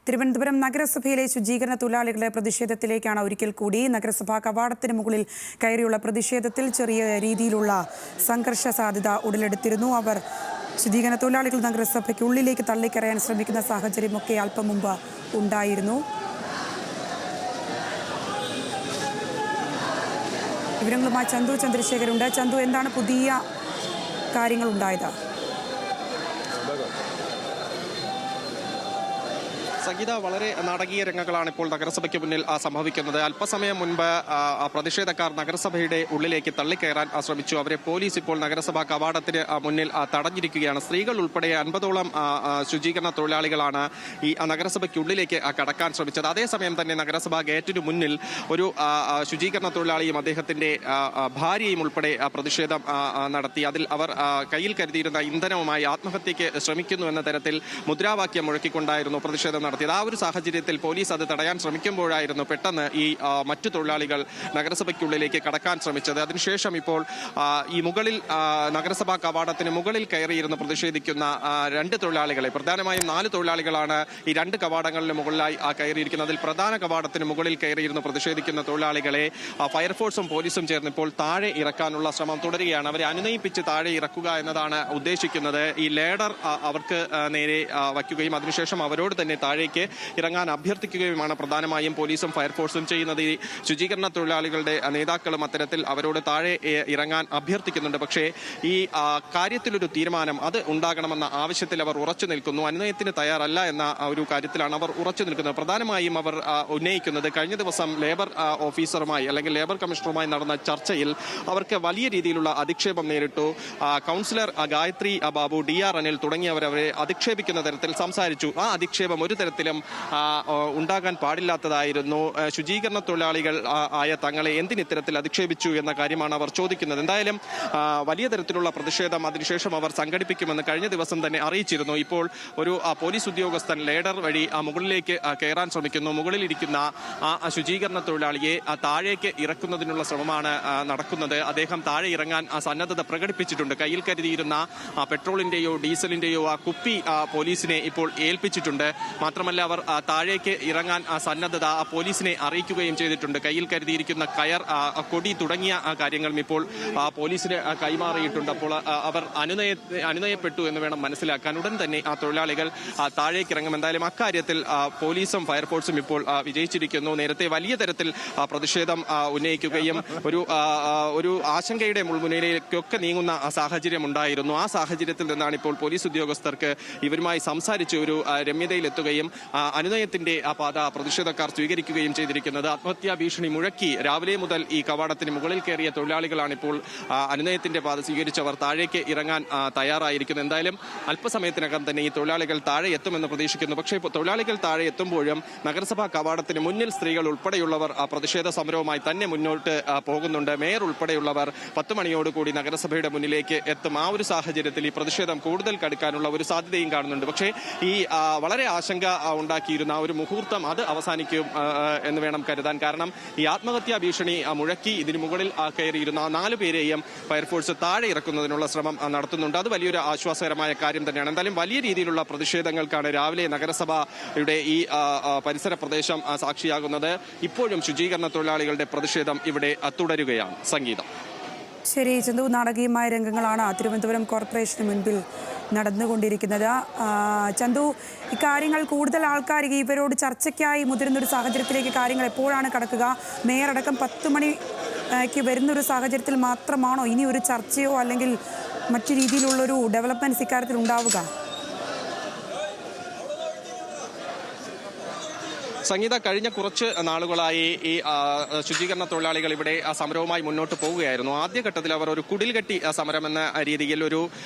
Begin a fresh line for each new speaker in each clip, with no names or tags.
തിരുവനന്തപുരം നഗരസഭയിലെ ശുചീകരണ തൊഴിലാളികളുടെ പ്രതിഷേധത്തിലേക്കാണ് ഒരിക്കൽ കൂടി. നഗരസഭാ കവാടത്തിന് മുകളിൽ കയറിയുള്ള പ്രതിഷേധത്തിൽ ചെറിയ രീതിയിലുള്ള സംഘർഷ സാധ്യത ഉടലെടുത്തിരുന്നു. അവർ ശുചീകരണ തൊഴിലാളികൾ നഗരസഭയ്ക്കുള്ളിലേക്ക് തള്ളിക്കയറാൻ ശ്രമിക്കുന്ന സാഹചര്യമൊക്കെ അല്പം മുമ്പ് ഉണ്ടായിരുന്നു. വിവരങ്ങളുമായി ചന്തു ചന്ദ്രശേഖരുണ്ട്. ചന്തു, എന്താണ് പുതിയ കാര്യങ്ങൾ ഉണ്ടായത്?
സംഗീത, വളരെ നാടകീയ രംഗങ്ങളാണ് ഇപ്പോൾ നഗരസഭയ്ക്ക് മുന്നിൽ സംഭവിക്കുന്നത്. അല്പസമയം മുൻപ് പ്രതിഷേധക്കാർ നഗരസഭയുടെ ഉള്ളിലേക്ക് തള്ളിക്കയറാൻ ശ്രമിച്ചു. അവരെ പോലീസ് ഇപ്പോൾ നഗരസഭാ കവാടത്തിന് മുന്നിൽ തടഞ്ഞിരിക്കുകയാണ്. സ്ത്രീകൾ ഉൾപ്പെടെ 50ഓളം ശുചീകരണ തൊഴിലാളികളാണ് ഈ നഗരസഭയ്ക്കുള്ളിലേക്ക് കടക്കാൻ ശ്രമിച്ചത്. അതേസമയം തന്നെ നഗരസഭാ ഗേറ്റിന് മുന്നിൽ ഒരു ശുചീകരണ തൊഴിലാളിയും അദ്ദേഹത്തിന്റെ ഭാര്യയും ഉൾപ്പെടെ പ്രതിഷേധം നടത്തി. അതിൽ അവർ കയ്യിൽ കരുതിയിരുന്ന ഇന്ധനവുമായി ആത്മഹത്യയ്ക്ക് ശ്രമിക്കുന്നു എന്ന തരത്തിൽ മുദ്രാവാക്യം മുഴക്കിക്കൊണ്ടായിരുന്നു പ്രതിഷേധം നടത്തിയത്. ആ ഒരു സാഹചര്യത്തിൽ പോലീസ് അത് തടയാൻ ശ്രമിക്കുമ്പോഴായിരുന്നു പെട്ടെന്ന് ഈ മറ്റു തൊഴിലാളികൾ നഗരസഭയ്ക്കുള്ളിലേക്ക് കടക്കാൻ ശ്രമിച്ചത്. അതിനുശേഷം ഇപ്പോൾ ഈ മുകളിൽ നഗരസഭാ കവാടത്തിന് മുകളിൽ കയറിയിരുന്ന് പ്രതിഷേധിക്കുന്ന 2 തൊഴിലാളികളെ, പ്രധാനമായും 4 തൊഴിലാളികളാണ് ഈ 2 കവാടങ്ങളിന് മുകളിലായി കയറിയിരിക്കുന്നത്. അതിൽ പ്രധാന കവാടത്തിന് മുകളിൽ കയറിയിരുന്ന് പ്രതിഷേധിക്കുന്ന തൊഴിലാളികളെ ഫയർഫോഴ്സും പോലീസും ചേർന്ന് ഇപ്പോൾ താഴെ ഇറക്കാനുള്ള ശ്രമം തുടരുകയാണ്. അവരെ അനുനയിപ്പിച്ച് താഴെ ഇറക്കുക എന്നതാണ് ഉദ്ദേശിക്കുന്നത്. ഈ ലേഡർ അവർക്ക് നേരെ വയ്ക്കുകയും അതിനുശേഷം അവരോട് തന്നെ താഴേക്ക് ഇറങ്ങാൻ അഭ്യർത്ഥിക്കുകയുമാണ് പ്രധാനമായും പോലീസും ഫയർഫോഴ്സും ചെയ്യുന്നത്. ഈ ശുചീകരണ തൊഴിലാളികളുടെ നേതാക്കളും അത്തരത്തിൽ അവരോട് താഴെ ഇറങ്ങാൻ അഭ്യർത്ഥിക്കുന്നുണ്ട്. പക്ഷേ ഈ കാര്യത്തിലൊരു തീരുമാനം അത് ഉണ്ടാകണമെന്ന ആവശ്യത്തിൽ അവർ ഉറച്ചു നിൽക്കുന്നു. അനുനയത്തിന് തയ്യാറല്ല എന്ന ഒരു കാര്യത്തിലാണ് അവർ ഉറച്ചു നിൽക്കുന്നത്. പ്രധാനമായും അവർ ഉന്നയിക്കുന്നത് കഴിഞ്ഞ ദിവസം ലേബർ ഓഫീസറുമായി അല്ലെങ്കിൽ ലേബർ കമ്മീഷണറുമായി നടന്ന ചർച്ചയിൽ അവർക്ക് വലിയ രീതിയിലുള്ള അധിക്ഷേപം നേരിട്ടു. കൗൺസിലർ ഗായത്രി ബാബു, DR അനിൽ തുടങ്ങിയവർ അവരെ അധിക്ഷേപിക്കുന്ന തരത്തിൽ സംസാരിച്ചു. ആ അധിക്ഷേപം ഒരു തരത്തിലും ഉണ്ടാകാൻ പാടില്ലാത്തതായിരുന്നു. ശുചീകരണ തൊഴിലാളികൾ ആയ തങ്ങളെ എന്തിനിത്തരത്തിൽ അധിക്ഷേപിച്ചു എന്ന കാര്യമാണ് അവർ ചോദിക്കുന്നത്. എന്തായാലും വലിയ തരത്തിലുള്ള പ്രതിഷേധം അതിനുശേഷം അവർ സംഘടിപ്പിക്കുമെന്ന് കഴിഞ്ഞ ദിവസം തന്നെ അറിയിച്ചിരുന്നു. ഇപ്പോൾ ഒരു പോലീസ് ഉദ്യോഗസ്ഥൻ ലേഡർ വഴി മുകളിലേക്ക് കയറാൻ ശ്രമിക്കുന്നു. മുകളിലിരിക്കുന്ന ആ ശുചീകരണ തൊഴിലാളിയെ താഴേക്ക് ഇറക്കുന്നതിനുള്ള ശ്രമമാണ് നടക്കുന്നത്. അദ്ദേഹം താഴെ ഇറങ്ങാൻ സന്നദ്ധത പ്രകടിപ്പിച്ചിട്ടുണ്ട്. കയ്യിൽ കരുതിയിരുന്ന പെട്രോളിന്റെയോ ഡീസലിന്റെയോ ആ കുപ്പി പോലീസിനെ ഇപ്പോൾ ഏൽപ്പിച്ചിട്ടുണ്ട്. മാത്രമല്ല അവർ താഴേക്ക് ഇറങ്ങാൻ സന്നദ്ധത പോലീസിനെ അറിയിക്കുകയും ചെയ്തിട്ടുണ്ട്. കയ്യിൽ കരുതിയിരിക്കുന്ന കയർ, കൊടി തുടങ്ങിയ കാര്യങ്ങളും ഇപ്പോൾ പോലീസിന് കൈമാറിയിട്ടുണ്ട്. അപ്പോൾ അവർ അനുനയപ്പെട്ടു എന്ന് വേണം മനസ്സിലാക്കാൻ. ഉടൻ തന്നെ ആ തൊഴിലാളികൾ താഴേക്ക് ഇറങ്ങും. എന്തായാലും അക്കാര്യത്തിൽ പോലീസും ഫയർഫോഴ്സും ഇപ്പോൾ വിജയിച്ചിരിക്കുന്നു. നേരത്തെ വലിയ തരത്തിൽ പ്രതിഷേധം ഉന്നയിക്കുകയും ഒരു ആശങ്കയുടെ മുൾമുനയിലേക്കൊക്കെ നീങ്ങുന്ന സാഹചര്യം ഉണ്ടായിരുന്നു. ആ സാഹചര്യത്തിൽ നിന്നാണ് ഇപ്പോൾ പോലീസ് ഉദ്യോഗസ്ഥർക്ക് ഇവരുമായി സംസാരിച്ച് ഒരു രമ്യതയിലെത്തുകയും അനുനയത്തിന്റെ പാത പ്രതിഷേധക്കാർ സ്വീകരിക്കുകയും ചെയ്തിരിക്കുന്നത്. ആത്മഹത്യാ ഭീഷണി മുഴക്കി രാവിലെ മുതൽ ഈ കവാടത്തിന് മുകളിൽ കയറിയ തൊഴിലാളികളാണ് ഇപ്പോൾ അനുനയത്തിന്റെ പാത സ്വീകരിച്ചവർ താഴേക്ക് ഇറങ്ങാൻ തയ്യാറായിരിക്കുന്നത്. എന്തായാലും അല്പസമയത്തിനകം തന്നെ ഈ തൊഴിലാളികൾ താഴെ എത്തുമെന്ന് പ്രതീക്ഷിക്കുന്നു. പക്ഷേ തൊഴിലാളികൾ താഴെ എത്തുമ്പോഴും നഗരസഭാ കവാടത്തിന് മുന്നിൽ സ്ത്രീകൾ ഉൾപ്പെടെയുള്ളവർ പ്രതിഷേധ സമരവുമായി തന്നെ മുന്നോട്ട് പോകുന്നുണ്ട്. മേയർ ഉൾപ്പെടെയുള്ളവർ 10 മണിയോടുകൂടി നഗരസഭയുടെ മുന്നിലേക്ക് എത്തും. ആ ഒരു സാഹചര്യത്തിൽ ഈ പ്രതിഷേധം കൂടുതൽ കടുക്കാനുള്ള ഒരു സാധ്യതയും കാണുന്നുണ്ട്. പക്ഷേ ഈ വളരെ ആശങ്ക ഉണ്ടാക്കിയിരുന്ന ഒരു മുഹൂർത്തം അത് അവസാനിക്കും എന്ന് വേണം കരുതാൻ. കാരണം ഈ ആത്മഹത്യാ ഭീഷണി മുഴക്കി ഇതിന് മുകളിൽ കയറിയിരുന്ന 4 പേരെയും ഫയർഫോഴ്സ് താഴെ ഇറക്കുന്നതിനുള്ള ശ്രമം നടത്തുന്നുണ്ട്. അത് വലിയൊരു ആശ്വാസകരമായ കാര്യം തന്നെയാണ്. എന്തായാലും വലിയ രീതിയിലുള്ള പ്രതിഷേധങ്ങൾക്കാണ് രാവിലെ നഗരസഭയുടെ ഈ പരിസര പ്രദേശം സാക്ഷിയാകുന്നത്. ഇപ്പോഴും ശുചീകരണ തൊഴിലാളികളുടെ പ്രതിഷേധം ഇവിടെ തുടരുകയാണ്. സംഗീതം.
ശരി ചന്തു, നാടകീയമായ രംഗങ്ങളാണ് തിരുവനന്തപുരം കോർപ്പറേഷന് മുൻപിൽ നടന്നുകൊണ്ടിരിക്കുന്നത്. ചന്തു, ഇക്കാര്യങ്ങൾ കൂടുതൽ ആൾക്കാർ ഇവരോട് ചർച്ചയ്ക്കായി മുതിരുന്നൊരു സാഹചര്യത്തിലേക്ക് കാര്യങ്ങൾ എപ്പോഴാണ് കടക്കുക? മേയർ അടക്കം 10 മണിക്ക് വരുന്നൊരു സാഹചര്യത്തിൽ മാത്രമാണോ ഇനി ഒരു ചർച്ചയോ അല്ലെങ്കിൽ മറ്റു രീതിയിലുള്ളൊരു ഡെവലപ്മെന്റ്സ് ഇക്കാര്യത്തിൽ ഉണ്ടാവുക?
സംഗീത, കഴിഞ്ഞ കുറച്ച് നാളുകളായി ഈ ശുചീകരണ തൊഴിലാളികൾ ഇവിടെ സമരവുമായി മുന്നോട്ട് പോവുകയായിരുന്നു. ആദ്യഘട്ടത്തിൽ അവർ ഒരു കുടിൽകെട്ടി സമരം എന്ന രീതിയിൽ ഒരു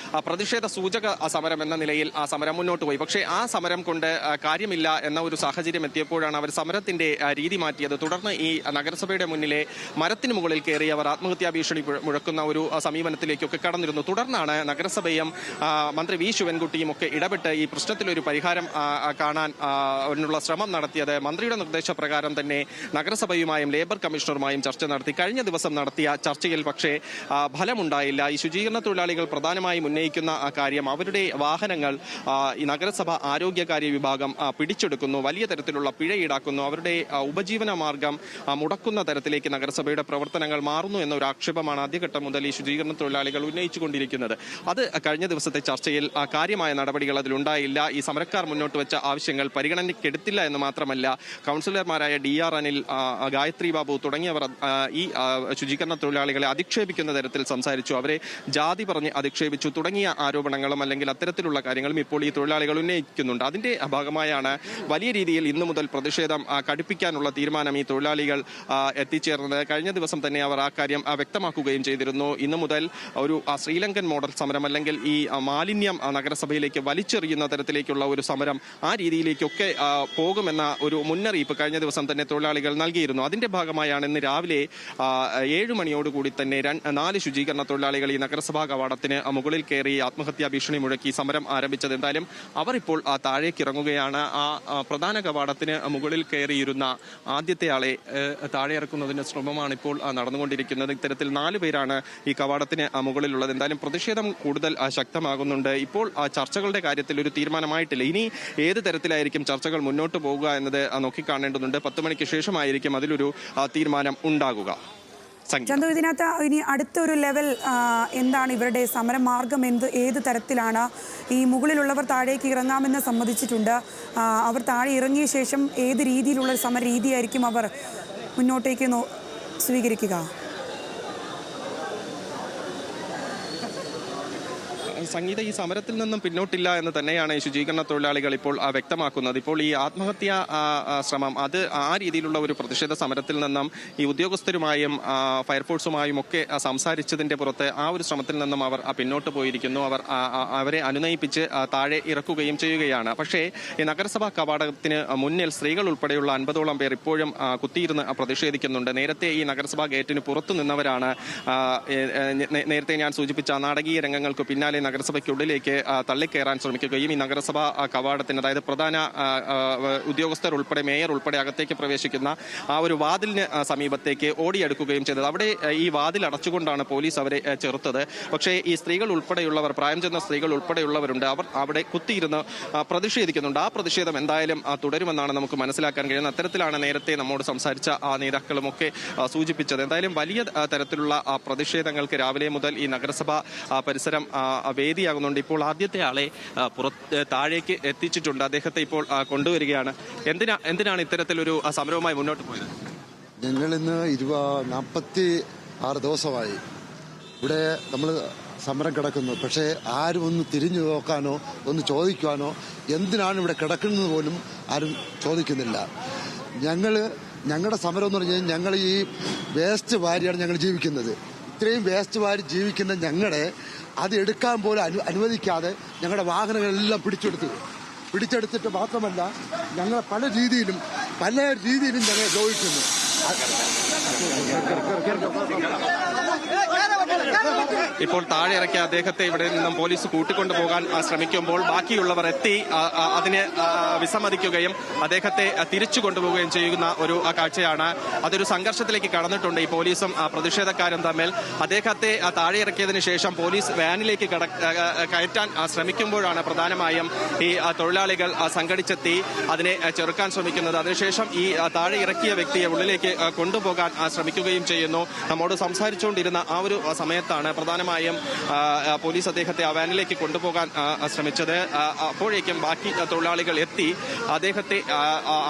പ്രതിഷേധ സൂചക സമരം എന്ന നിലയിൽ ആ സമരം മുന്നോട്ട് പോയി. പക്ഷേ ആ സമരം കൊണ്ട് കാര്യമില്ല എന്ന ഒരു സാഹചര്യം എത്തിയപ്പോഴാണ് അവർ സമരത്തിന്റെ രീതി മാറ്റിയത്. തുടർന്ന് ഈ നഗരസഭയുടെ മുന്നിലെ മരത്തിന് മുകളിൽ കയറി അവർ ആത്മഹത്യാ ഭീഷണി മുഴക്കുന്ന ഒരു സമീപനത്തിലേക്കൊക്കെ കടന്നിരുന്നു. തുടർന്നാണ് നഗരസഭയും മന്ത്രി വി ശിവൻകുട്ടിയും ഒക്കെ ഇടപെട്ട് ഈ പ്രശ്നത്തിലൊരു പരിഹാരം കാണാൻ ശ്രമം നടത്തിയത്. മന്ത്രിയുടെ നിർദ്ദേശപ്രകാരം തന്നെ നഗരസഭയുമായും ലേബർ കമ്മീഷണറുമായും ചർച്ച നടത്തി. കഴിഞ്ഞ ദിവസം നടത്തിയ ചർച്ചയിൽ പക്ഷേ ഫലമുണ്ടായില്ല. ഈ ശുചീകരണ തൊഴിലാളികൾ പ്രധാനമായും ഉന്നയിക്കുന്ന കാര്യം അവരുടെ വാഹനങ്ങൾ ഈ നഗരസഭ ആരോഗ്യകാര്യ വിഭാഗം പിടിച്ചെടുക്കുന്നു, വലിയ തരത്തിലുള്ള പിഴ ഈടാക്കുന്നു, അവരുടെ ഉപജീവന മാർഗം മുടക്കുന്ന തരത്തിലേക്ക് നഗരസഭയുടെ പ്രവർത്തനങ്ങൾ മാറുന്നു എന്നൊരു ആക്ഷേപമാണ് ആദ്യഘട്ടം മുതൽ ഈ ശുചീകരണ തൊഴിലാളികൾ ഉന്നയിച്ചുകൊണ്ടിരിക്കുന്നത്. അത് കഴിഞ്ഞ ദിവസത്തെ ചർച്ചയിൽ കാര്യമായ നടപടികൾ അതിലുണ്ടായില്ല. ഈ സമരക്കാർ മുന്നോട്ട് വെച്ച ആവശ്യങ്ങൾ പരിഗണനയ്ക്കെടുത്തില്ല എന്ന് മാത്രമല്ല, കൗൺസിലർമാരായ DR അനിൽ, ഗായത്രി ബാബു തുടങ്ങിയവർ ഈ ശുചീകരണ തൊഴിലാളികളെ അധിക്ഷേപിക്കുന്ന തരത്തിൽ സംസാരിച്ചു, അവരെ ജാതി പറഞ്ഞ് അധിക്ഷേപിച്ചു തുടങ്ങിയ ആരോപണങ്ങളും അല്ലെങ്കിൽ അത്തരത്തിലുള്ള കാര്യങ്ങളും ഇപ്പോൾ ഈ തൊഴിലാളികൾ ഉന്നയിക്കുന്നുണ്ട്. അതിന്റെ ഭാഗമായാണ് വലിയ രീതിയിൽ ഇന്നു മുതൽ പ്രതിഷേധം കടുപ്പിക്കാനുള്ള തീരുമാനം ഈ തൊഴിലാളികൾ എത്തിച്ചേർന്നത്. കഴിഞ്ഞ ദിവസം തന്നെ അവർ ആ കാര്യം വ്യക്തമാക്കുകയും ചെയ്തിരുന്നു. ഇന്നു മുതൽ ഒരു ശ്രീലങ്കൻ മോഡൽ സമരം അല്ലെങ്കിൽ ഈ മാലിന്യം നഗരസഭയിലേക്ക് വലിച്ചെറിയുന്ന തരത്തിലേക്കുള്ള ഒരു സമരം, ആ രീതിയിലേക്കൊക്കെ പോകുമെന്ന ഒരു മുന്നറിയിപ്പ് കഴിഞ്ഞ ദിവസം തന്നെ തൊഴിലാളികൾ നൽകിയിരുന്നു. അതിന്റെ ഭാഗമായാണ് ഇന്ന് രാവിലെ 7 മണിയോടുകൂടി തന്നെ 4 ശുചീകരണ തൊഴിലാളികൾ ഈ നഗരസഭാ കവാടത്തിന് മുകളിൽ കയറി ആത്മഹത്യാ ഭീഷണി മുഴക്കി സമരം ആരംഭിച്ചത്. എന്തായാലും അവർ ഇപ്പോൾ താഴേക്ക് ഇറങ്ങുകയാണ്. ആ പ്രധാന കവാടത്തിന് മുകളിൽ കയറിയിരുന്ന ആദ്യത്തെ ആളെ താഴെ ഇറക്കുന്നതിന് ശ്രമമാണ് ഇപ്പോൾ നടന്നുകൊണ്ടിരിക്കുന്നത്. ഇത്തരത്തിൽ 4 പേരാണ് ഈ കവാടത്തിന് മുകളിലുള്ളത്. എന്തായാലും പ്രതിഷേധം കൂടുതൽ ശക്തമാകുന്നുണ്ട്. ഇപ്പോൾ ചർച്ചകളുടെ കാര്യത്തിൽ ഒരു തീരുമാനമായിട്ടില്ല. ഇനി ഏത് തരത്തിലായിരിക്കും ചർച്ചകൾ മുന്നോട്ട് പോകുക എന്നത് നോക്കിക്കാണേണ്ടതുണ്ട്. 10 മണിക്ക് ശേഷമായിരിക്കും അതിലൊരു തീരുമാനം ഉണ്ടാകുക.
ചന്തു, ഇതിനകത്ത് ഇനി അടുത്തൊരു ലെവൽ എന്താണ് ഇവരുടെ സമരമാർഗം, ഏത് തരത്തിലാണ്? ഈ മുകളിലുള്ളവർ താഴേക്ക് ഇറങ്ങാമെന്ന് സമ്മതിച്ചിട്ടുണ്ട്. അവർ താഴെ ഇറങ്ങിയ ശേഷം ഏത് രീതിയിലുള്ള സമര രീതിയായിരിക്കും അവർ മുന്നോട്ടേക്ക് സ്വീകരിക്കുക?
സംഗീത, ഈ സമരത്തിൽ നിന്നും പിന്നോട്ടില്ല എന്ന് തന്നെയാണ് ഈ ശുചീകരണ തൊഴിലാളികൾ ഇപ്പോൾ വ്യക്തമാക്കുന്നത്. ഇപ്പോൾ ഈ ആത്മഹത്യാ ശ്രമം, അത് ആ രീതിയിലുള്ള ഒരു പ്രതിഷേധ സമരത്തിൽ നിന്നും ഈ ഉദ്യോഗസ്ഥരുമായും ഫയർഫോഴ്സുമായും ഒക്കെ സംസാരിച്ചതിന്റെ പുറത്ത് ആ ഒരു ശ്രമത്തിൽ നിന്നും അവർ പിന്നോട്ട് പോയിരിക്കുന്നു. അവരെ അനുനയിപ്പിച്ച് താഴെ ഇറക്കുകയും ചെയ്യുകയാണ്. പക്ഷേ ഈ നഗരസഭാ കവാടത്തിന് മുന്നിൽ സ്ത്രീകൾ ഉൾപ്പെടെയുള്ള 50ഓളം പേർ ഇപ്പോഴും കുത്തിയിരുന്ന് പ്രതിഷേധിക്കുന്നുണ്ട്. നേരത്തെ ഈ നഗരസഭാ ഗേറ്റിന് പുറത്തു നിന്നവരാണ് നേരത്തെ ഞാൻ സൂചിപ്പിച്ച നാടകീയ രംഗങ്ങൾക്ക് പിന്നാലെ നഗരസഭയ്ക്കുള്ളിലേക്ക് തള്ളിക്കയറാൻ ശ്രമിക്കുകയും ഈ നഗരസഭാ കവാടത്തിന്, അതായത് പ്രധാന ഉദ്യോഗസ്ഥർ ഉൾപ്പെടെ മേയർ ഉൾപ്പെടെ അകത്തേക്ക് പ്രവേശിക്കുന്ന ആ ഒരു വാതിലിന് സമീപത്തേക്ക് ഓടിയെടുക്കുകയും ചെയ്തത്. അവിടെ ഈ വാതിൽ അടച്ചുകൊണ്ടാണ് പോലീസ് അവരെ ചെറുത്തത്. പക്ഷേ ഈ സ്ത്രീകൾ ഉൾപ്പെടെയുള്ളവർ, പ്രായം ചെന്ന സ്ത്രീകൾ ഉൾപ്പെടെയുള്ളവരുണ്ട്, അവർ അവിടെ കുത്തിയിരുന്ന് പ്രതിഷേധിക്കുന്നുണ്ട്. ആ പ്രതിഷേധം എന്തായാലും തുടരുമെന്നാണ് നമുക്ക് മനസ്സിലാക്കാൻ കഴിയുന്നത്. അത്തരത്തിലാണ് നേരത്തെ നമ്മോട് സംസാരിച്ച നേതാക്കളുമൊക്കെ സൂചിപ്പിച്ചത്. എന്തായാലും വലിയ തരത്തിലുള്ള പ്രതിഷേധങ്ങൾക്ക് രാവിലെ മുതൽ ഈ നഗരസഭ പരിസരം വേദിയാകുന്നുണ്ട്. ഇപ്പോൾ ആദ്യത്തെ ആളെ താഴേക്ക് എത്തിച്ചിട്ടുണ്ട്. അദ്ദേഹത്തെ ഇപ്പോൾ കൊണ്ടുവരികയാണ്. എന്തിനാണ് ഇത്തരത്തിലൊരു സമരവുമായി മുന്നോട്ട് പോയത്?
ഞങ്ങൾ ഇന്ന് 46 ദിവസമായി ഇവിടെ നമ്മൾ സമരം കിടക്കുന്നു. പക്ഷേ ആരും ഒന്ന് തിരിഞ്ഞു നോക്കാനോ ഒന്ന് ചോദിക്കുവാനോ എന്തിനാണ് ഇവിടെ കിടക്കുന്നത് പോലും ആരും ചോദിക്കുന്നില്ല. ഞങ്ങളുടെ സമരം എന്ന് പറഞ്ഞാൽ ഞങ്ങൾ ഈ വേസ്റ്റ് വാരിയാണ് ഞങ്ങൾ ജീവിക്കുന്നത്. ഇത്രയും വേസ്റ്റ് വാരി ജീവിക്കുന്ന ഞങ്ങളെ അത് എടുക്കാൻ പോലും അനുവദിക്കാതെ ഞങ്ങളുടെ വാഹനങ്ങളെല്ലാം പിടിച്ചെടുത്തിട്ട് മാത്രമല്ല ഞങ്ങളെ പല രീതിയിലും ഞങ്ങളെ ദ്രോഹിക്കുന്നു.
ഇപ്പോൾ താഴെ ഇറക്കിയ അദ്ദേഹത്തെ ഇവിടെ നിന്നും പോലീസ് കൂട്ടിക്കൊണ്ടുപോകാൻ ശ്രമിക്കുമ്പോൾ ബാക്കിയുള്ളവർ എത്തി അതിനെ വിസമ്മതിക്കുകയും അദ്ദേഹത്തെ തിരിച്ചു കൊണ്ടുപോവുകയും ചെയ്യുന്ന ഒരു കാഴ്ചയാണ്. അതൊരു സംഘർഷത്തിലേക്ക് കടന്നിട്ടുണ്ട് ഈ പോലീസും പ്രതിഷേധക്കാരും തമ്മിൽ. അദ്ദേഹത്തെ താഴെ ഇറക്കിയതിനു ശേഷം പോലീസ് വാനിലേക്ക് കയറ്റാൻ ശ്രമിക്കുമ്പോഴാണ് പ്രധാനമായും ഈ തൊഴിലാളികൾ സംഘടിച്ചെത്തി അതിനെ ചെറുക്കാൻ ശ്രമിക്കുന്നത്. അതിനുശേഷം ഈ താഴെ ഇറക്കിയ വ്യക്തിയെ ഉള്ളിലേക്ക് കൊണ്ടുപോകാൻ ശ്രമിക്കുകയും ചെയ്യുന്നു. നമ്മോട് സംസാരിച്ചുകൊണ്ടിരുന്ന ആ ഒരു സമയത്താണ് പ്രധാനമായും പോലീസ് അദ്ദേഹത്തെ ആ വാനിലേക്ക് കൊണ്ടുപോകാൻ ശ്രമിച്ചത്. അപ്പോഴേക്കും ബാക്കി തൊഴിലാളികൾ എത്തി അദ്ദേഹത്തെ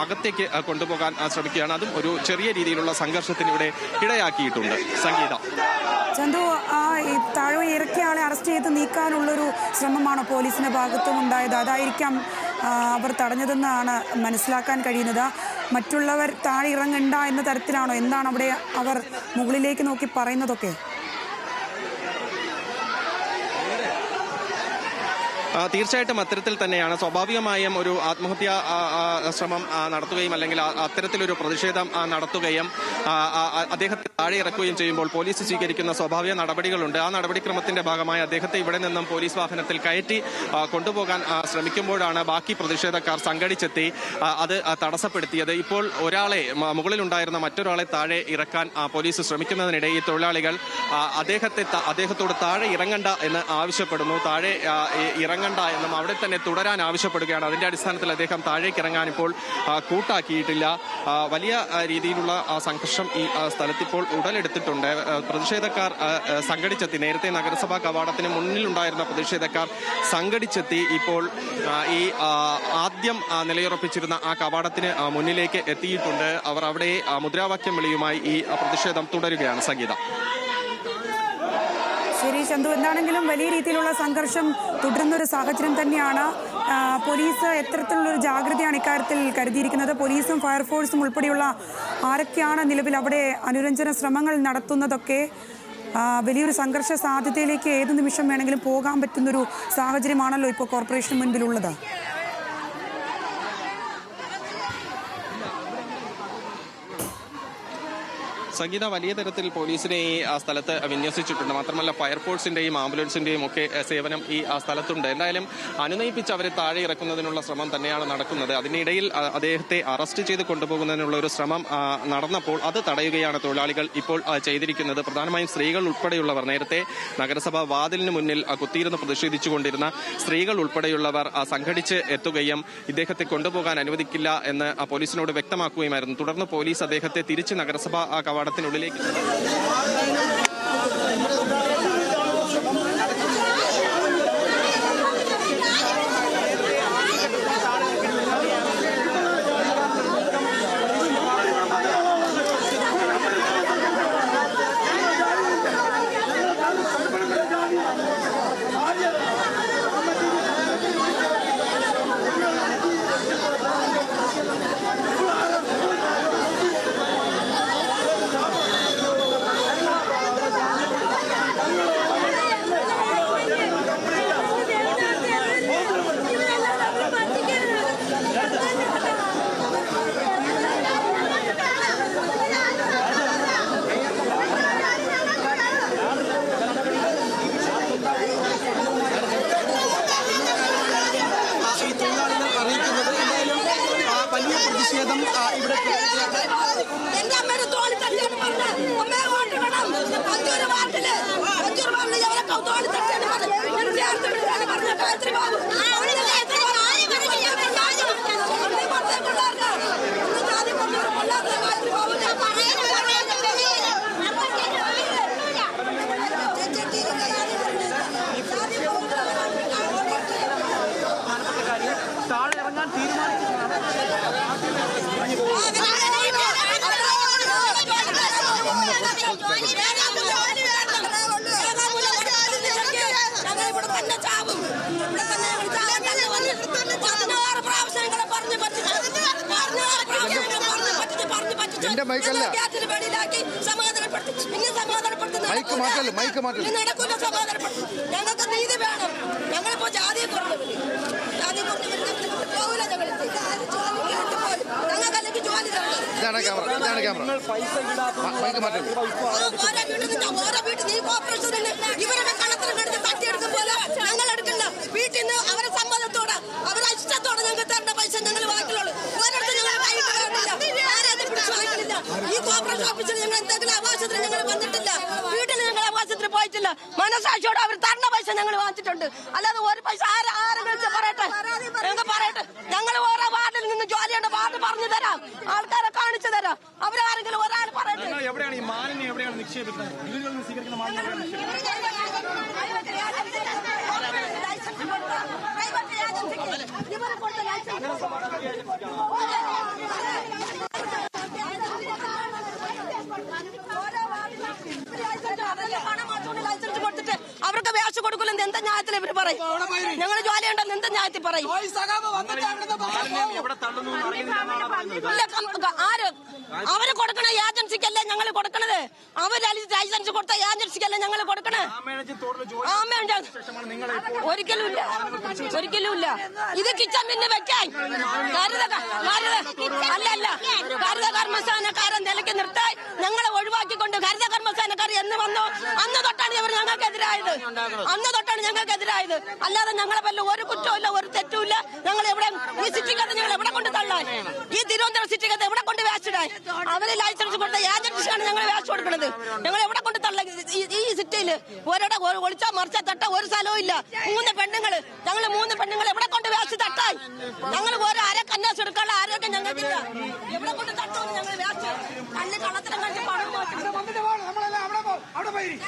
അകത്തേക്ക് കൊണ്ടുപോകാൻ ശ്രമിക്കുകയാണ്. അതും ഒരു ചെറിയ രീതിയിലുള്ള സംഘർഷത്തിന് ഇവിടെ ഇടയാക്കിയിട്ടുണ്ട്. സംഗീത,
ചന്തു, താഴെ ഇറക്കിയ ആളെ അറസ്റ്റ് ചെയ്ത് നീക്കാനുള്ളൊരു ശ്രമമാണോ പോലീസിന്റെ ഭാഗത്തും ഉണ്ടായത്? അതായിരിക്കാം അവർ തടഞ്ഞതെന്നാണ് മനസ്സിലാക്കാൻ കഴിയുന്നത്. മറ്റുള്ളവർ താഴെ ഇറങ്ങണ്ട എന്ന തരത്തിലാണോ? എന്താണ് അവിടെ അവർ മുകളിലേക്ക് നോക്കി പറയുന്നതൊക്കെ?
തീർച്ചയായിട്ടും അത്തരത്തിൽ തന്നെയാണ്. സ്വാഭാവികമായും ഒരു ആത്മഹത്യാ ശ്രമം നടത്തുകയും അല്ലെങ്കിൽ അത്തരത്തിലൊരു പ്രതിഷേധം നടത്തുകയും അദ്ദേഹത്തെ താഴെ ഇറക്കുകയും ചെയ്യുമ്പോൾ പോലീസ് സ്വീകരിക്കുന്ന സ്വാഭാവിക നടപടികളുണ്ട്. ആ നടപടിക്രമത്തിന്റെ ഭാഗമായി അദ്ദേഹത്തെ ഇവിടെ നിന്നും പോലീസ് വാഹനത്തിൽ കയറ്റി കൊണ്ടുപോകാൻ ശ്രമിക്കുമ്പോഴാണ് ബാക്കി പ്രതിഷേധക്കാർ സംഘടിച്ചെത്തി അത് തടസ്സപ്പെടുത്തിയത്. ഇപ്പോൾ ഒരാളെ മുകളിലുണ്ടായിരുന്ന മറ്റൊരാളെ താഴെ ഇറക്കാൻ പോലീസ് ശ്രമിക്കുന്നതിനിടെ ഈ തൊഴിലാളികൾ അദ്ദേഹത്തോട് താഴെ ഇറങ്ങണ്ട എന്ന് ആവശ്യപ്പെടുന്നു. താഴെ ഇറങ്ങണ്ട എന്നും അവിടെ തന്നെ തുടരാൻ ആവശ്യപ്പെടുകയാണ്. അതിന്റെ അടിസ്ഥാനത്തിൽ അദ്ദേഹം താഴേക്ക് ഇറങ്ങാൻ ഇപ്പോൾ കൂട്ടാക്കിയിട്ടില്ല. വലിയ രീതിയിലുള്ള സംഘർഷം ഈ സ്ഥലത്തിപ്പോൾ ഉടലെടുത്തിട്ടുണ്ട്. പ്രതിഷേധക്കാർ സംഘടിച്ചെത്തി. നേരത്തെ നഗരസഭാ കവാടത്തിന് മുന്നിലുണ്ടായിരുന്ന പ്രതിഷേധക്കാർ സംഘടിച്ചെത്തി ഇപ്പോൾ ഈ ആദ്യം നിലയുറപ്പിച്ചിരുന്ന ആ കവാടത്തിന് മുന്നിലേക്ക് എത്തിയിട്ടുണ്ട്. അവർ അവിടെ മുദ്രാവാക്യം വിളിയുമായി ഈ പ്രതിഷേധം തുടരുകയാണ്. സംഗീത.
ശരി ചന്തു, എന്താണെങ്കിലും വലിയ രീതിയിലുള്ള സംഘർഷം തുടരുന്നൊരു സാഹചര്യം തന്നെയാണ്. പോലീസ് എത്തരത്തിലുള്ളൊരു ജാഗ്രതയാണ് ഇക്കാര്യത്തിൽ കരുതിയിരിക്കുന്നത്? പോലീസും ഫയർഫോഴ്സും ഉൾപ്പെടെയുള്ള ആരൊക്കെയാണ് നിലവിൽ അവിടെ അനുരഞ്ജന ശ്രമങ്ങൾ നടത്തുന്നതൊക്കെ? വലിയൊരു സംഘർഷ സാധ്യതയിലേക്ക് ഏത് നിമിഷം വേണമെങ്കിലും പോകാൻ പറ്റുന്നൊരു സാഹചര്യമാണല്ലോ ഇപ്പോൾ കോർപ്പറേഷന് മുൻപിലുള്ളത്.
സംഗീത, വലിയ തരത്തിൽ പോലീസിനെ ഈ സ്ഥലത്ത് വിന്യസിച്ചിട്ടുണ്ട്. മാത്രമല്ല ഫയർഫോഴ്സിന്റെയും ആംബുലൻസിന്റെയും ഒക്കെ സേവനം ഈ സ്ഥലത്തുണ്ട്. എന്തായാലും അനുനയിപ്പിച്ച് അവരെ താഴെ ഇറക്കുന്നതിനുള്ള ശ്രമം തന്നെയാണ് നടക്കുന്നത്. അതിനിടയിൽ അദ്ദേഹത്തെ അറസ്റ്റ് ചെയ്ത് കൊണ്ടുപോകുന്നതിനുള്ള ഒരു ശ്രമം നടന്നപ്പോൾ അത് തടയുകയാണ് തൊഴിലാളികൾ ഇപ്പോൾ ചെയ്തിരിക്കുന്നത്. പ്രധാനമായും സ്ത്രീകൾ ഉൾപ്പെടെയുള്ളവർ, നേരത്തെ നഗരസഭാ വാതിലിന് മുന്നിൽ കുത്തിയിരുന്ന് പ്രതിഷേധിച്ചുകൊണ്ടിരുന്ന സ്ത്രീകൾ ഉൾപ്പെടെയുള്ളവർ സംഘടിച്ച് എത്തുകയും ഇദ്ദേഹത്തെ കൊണ്ടുപോകാൻ അനുവദിക്കില്ല എന്ന് പോലീസിനോട് വ്യക്തമാക്കുകയുമായിരുന്നു. തുടർന്ന് പോലീസ് അദ്ദേഹത്തെ തിരിച്ച് നഗരസഭാ കവാടത്തിനുള്ളിലേക്ക്
ഞങ്ങൾക്ക് നീതി വേണം. ഞങ്ങളിപ്പോ ജാതിയെ കുറഞ്ഞു ഞങ്ങൾക്ക് ജോലി ഓരോ വീട്ടിൽ നീ കോർപ്പറേഷനിൽ ഇവരുടെ കണക്കിനെടുത്ത് തട്ടിയെടുക്കുമ്പോൾ ഞങ്ങൾ എടുക്കണ്ട. വീട്ടിൽ നിന്ന് അവരെ സമ്മതത്തോടെ അവരെ ഇഷ്ടത്തോടെ ഞങ്ങൾക്ക് തരേണ്ട പൈസ ഞങ്ങൾ വാക്കിലുള്ളൂ. ഓരോരുത്തർ ഞങ്ങൾ കൈയിട്ട് കയറില്ല, ആരെയും പിടിച്ചു വാങ്ങില്ല. ഈ കോർപ്പറേഷൻ ഓഫീസിൽ ഞങ്ങൾ എന്തെങ്കിലും ആവാസത്തിന് ഞങ്ങൾ വന്നിട്ടില്ല. വീട്ടിൽ ഞങ്ങൾ ആവാസത്തിന് പോയിട്ടില്ല. മനസാക്ഷിയോടെ അവർ തരുന്ന പൈസ ഞങ്ങൾ വാങ്ങിച്ചിട്ടുണ്ട്. അല്ലാതെ ഒരു പൈസ ആരെങ്കിലും പറയട്ടെ, ഞങ്ങൾ പറയട്ടെ. ഞങ്ങൾ ഓരോ വാർഡിൽ നിന്ന് ജോലിയുണ്ട്, വാർഡ് പറഞ്ഞു തരാം, ആൾക്കാരെ കാണിച്ചു തരാം. അവരാരെങ്കിലും ഒരാൾ പറയട്ടെ.
എവിടെയാണ് ഈ മാലിന്യം എവിടെയാണ് നിക്ഷേപിക്കുന്നത്? വീടുകളിൽ നിന്ന് സ്വീകരിക്കുന്ന മാലിന്യം
അവർക്ക് വേഷം കൊടുക്കില്ല. എന്ത് ന്യായത്തിൽ ഇവര് പറയും? ഞങ്ങൾ ജോലി ഉണ്ടെന്ന് എന്ത് ന്യായത്തിൽ പറയും? ആര് അവര് കൊടുക്കണ ഏജൻസിക്കല്ലേ ഞങ്ങൾ കൊടുക്കണത്? അവര് ലൈസൻസ് കൊടുത്ത ഏജൻസിക്കല്ലേ ഞങ്ങൾ കൊടുക്കണേ? ഒരിക്കലും ഇല്ല, ഒരിക്കലും ഇല്ല. ഇത് കിച്ചൺ പിന്നെ വെക്കാൻ അല്ലല്ല ഹരിത കർമ്മസേനക്കാരെ നിലയ്ക്ക് നിർത്താൻ ഞങ്ങളെ ഒഴിവാക്കിക്കൊണ്ട് ഹരിത കർമ്മസേനക്കാർ എന്ന് വന്നു അന്ന് തൊട്ടാണ് ഇവർ ഞങ്ങൾക്കെതിരായത്. അന്ന് തൊട്ടാണ് ഞങ്ങൾക്കെതിരായത്. അല്ലാതെ ഞങ്ങളെ വല്ല ഒരു കുറ്റമില്ല, ഒരു തെറ്റുമില്ല. ഞങ്ങൾ എവിടെ ഈ സിറ്റിക്കകത്ത് ഞങ്ങൾ എവിടെ കൊണ്ട് തള്ളാൻ? ഈ തിരുവനന്തപുരം സിറ്റിക്കകത്ത് എവിടെ കൊണ്ട് വേസ്റ്റിടാൻ? അവര് ലൈസൻസ് കൊടുത്ത ഏജൻസിയാണ് ഞങ്ങൾ വേസ്റ്റ് കൊടുക്കുന്നത്. ഞങ്ങൾ എവിടെ കൊണ്ട് തള്ള? ഈ സിറ്റിയിൽ ഒരിടെ ഒളിച്ചാ മറിച്ചാ തട്ട ഒരു സ്ഥലവും ഇല്ല. 3 പെണ്ണുങ്ങള്, ഞങ്ങൾ 3 പെണ്ണുങ്ങൾ എവിടെ കൊണ്ട് വേസ്റ്റ് തട്ടാൻ? ഞങ്ങൾ ഓരോ കന്നാസ് എടുക്കാനുള്ള ആരോഗ്യം ഞങ്ങൾക്കില്ല. എവിടെ കൊണ്ട് തട്ടുമെന്ന് ഞങ്ങൾ വേസ്റ്റ് കണ്ണ് കള്ളത്തിനും കണ്ടി പണം
അതായത്